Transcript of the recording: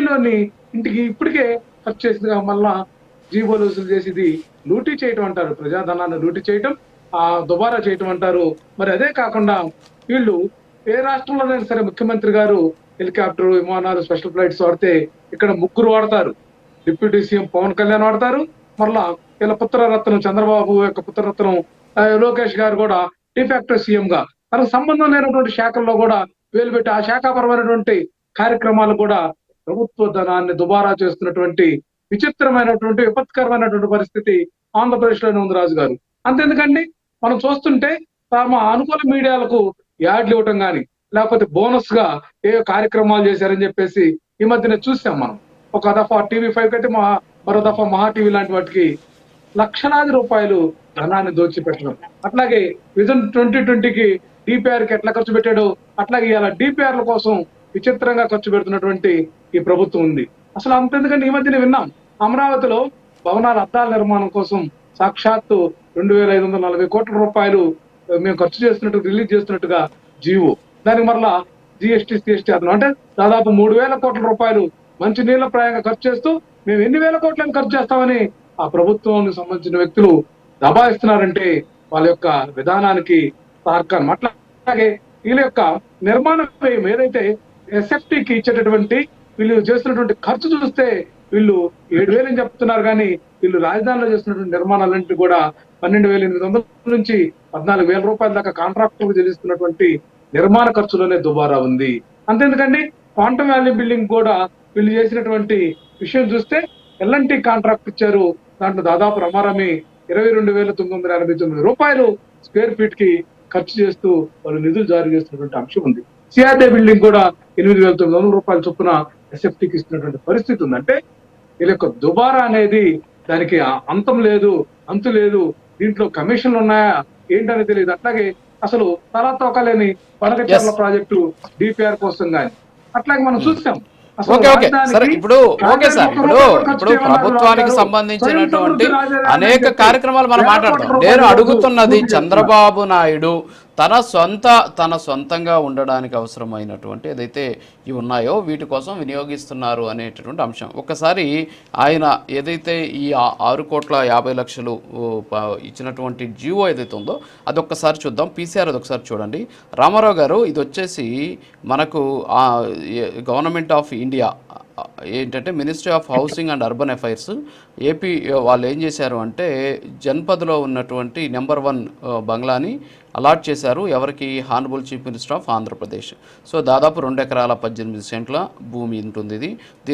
మిలియన్‌లోని ఇంటికి ఇప్పటికే ఖర్చు చేసిందిగా మళ్ళా జీవోలు వసూలు చేసి ఇది లూటీ చేయటం అంటారు. ప్రజాధనాన్ని లూటీ చేయటం, దుబారా చేయటం అంటారు. మరి అదే కాకుండా వీళ్ళు ఏ రాష్ట్రంలోనైనా సరే ముఖ్యమంత్రి గారు హెలికాప్టర్, విమానాలు, స్పెషల్ ఫ్లైట్స్ వాడితే ఇక్కడ ముగ్గురు వాడతారు. డిప్యూటీ సీఎం పవన్ కళ్యాణ్ వాడతారు. మరలా వీళ్ళ పుత్రరత్నం చంద్రబాబు యొక్క పుత్రరత్నం లోకేష్ గారు కూడా డిఫాక్టో సీఎంగా తనకు సంబంధం లేనటువంటి శాఖల్లో కూడా వేలు పెట్టి ఆ శాఖాపరమైనటువంటి కార్యక్రమాలు కూడా ప్రభుత్వ ధనాన్ని దుబారా చేస్తున్నటువంటి విచిత్రమైనటువంటి విపత్కరమైనటువంటి పరిస్థితి ఆంధ్రప్రదేశ్ లోనే ఉంది రాజు గారు. అంతెందుకండి మనం చూస్తుంటే తమ అనుకూల మీడియాలకు యాడ్లు ఇవ్వటం గాని లేకపోతే బోనస్ గా ఏ కార్యక్రమాలు చేశారని చెప్పేసి ఈ మధ్యన చూసాం మనం. ఒక దఫా టీవీ5 కంటే మరో దఫా మహా టీవీ లాంటి వాటికి లక్షలాది రూపాయలు ధనాన్ని దోచిపెట్టడం. అట్లాగే విజన్ 2020కి డిపిఆర్ కి ఎట్లా ఖర్చు పెట్టాడో అట్లాగే ఇలా డిపిఆర్ల కోసం విచిత్రంగా ఖర్చు పెడుతున్నటువంటి ఈ ప్రభుత్వం ఉంది. అసలు అంతెందుకంటే ఈ మధ్యనే విన్నాం అమరావతిలో భవనాల అద్దాల నిర్మాణం కోసం సాక్షాత్తు 2,540 కోట్ల రూపాయలు మేము ఖర్చు చేస్తున్నట్టు రిలీజ్ చేస్తున్నట్టుగా జీవో. దానికి మరలా జిఎస్టీ అదనం అంటే దాదాపు 3,000 కోట్ల రూపాయలు మంచి నీళ్ల ప్రాయంగా ఖర్చు చేస్తూ మేము ఎన్ని వేల కోట్లను ఖర్చు చేస్తామని ఆ ప్రభుత్వానికి సంబంధించిన వ్యక్తులు దబాయిస్తున్నారంటే వాళ్ళ యొక్క విధానానికి తార్కాణం. అట్లాగే వీళ్ళ యొక్క నిర్మాణ వ్యయం ఏదైతే ఎస్ఎఫ్టీకి ఇచ్చేటటువంటి వీళ్ళు చేస్తున్నటువంటి ఖర్చు చూస్తే వీళ్ళు 7,000 అని చెప్తున్నారు కానీ వీళ్ళు రాజధానిలో చేస్తున్నటువంటి నిర్మాణాలన్నింటి కూడా 12,800 నుంచి 14,000 రూపాయల దాకా కాంట్రాక్టులకు చెల్లిస్తున్నటువంటి నిర్మాణ ఖర్చులోనే దుబారా ఉంది. అంతేందుకండి క్వాంటమ్ వ్యాల్యూ బిల్డింగ్ కూడా వీళ్ళు చేసినటువంటి విషయం చూస్తే ఎల్ఎన్టీ కాంట్రాక్ట్ ఇచ్చారు. దాంట్లో దాదాపు రమారమి 22,989 రూపాయలు స్క్వేర్ ఫీట్ కి ఖర్చు చేస్తూ వాళ్ళు నిధులు జారీ చేస్తున్నటువంటి అంశం ఉంది. సిఆర్డీ బిల్డింగ్ కూడా 8,900 రూపాయల చొప్పున ఎస్ఎఫ్టీకి ఇస్తున్నటువంటి పరిస్థితి ఉంది. అంటే వీళ్ళ యొక్క దుబారా అనేది దానికి అంతం లేదు, అంతు లేదు. దీంట్లో కమిషన్లు ఉన్నాయా ఏంటని తెలియదు. అట్లాగే అసలు తలా తోకలేని పడగచర్ల ప్రాజెక్టు డిపిఆర్ కోసం కానీ అట్లాగే మనం చూసాం. ఓకే సరే ఇప్పుడు ప్రభుత్వానికి సంబంధించినటువంటి అనేక కార్యక్రమాలు మనం మాట్లాడతాం. నేను అడుగుతున్నది చంద్రబాబు నాయుడు తన సొంతంగా ఉండడానికి అవసరమైనటువంటి ఏదైతే ఇవి ఉన్నాయో వీటి కోసం వినియోగిస్తున్నారు అనేటటువంటి అంశం. ఒకసారి ఆయన ఏదైతే ఈ 6,50,00,000 ఇచ్చినటువంటి జీవో ఏదైతే ఉందో అదొక్కసారి చూద్దాం. పీసీఆర్ అదొకసారి చూడండి. రామారావు గారు ఇది వచ్చేసి మనకు గవర్నమెంట్ ఆఫ్ ఇండియా ఏంటంటే ministry of housing and urban affairs AP వాళ్ళు ఏం చేశారు అంటే జన్పద్లో ఉన్నటువంటి నెంబర్ 1 బంగ్లాని అలాట్ చేశారు. ఎవరికి? Honourable chief minister of Andhra Pradesh. So దాదాపు 2 ఎకరాల 18 సెంట్ల భూమి ఉంటుంది ఇది.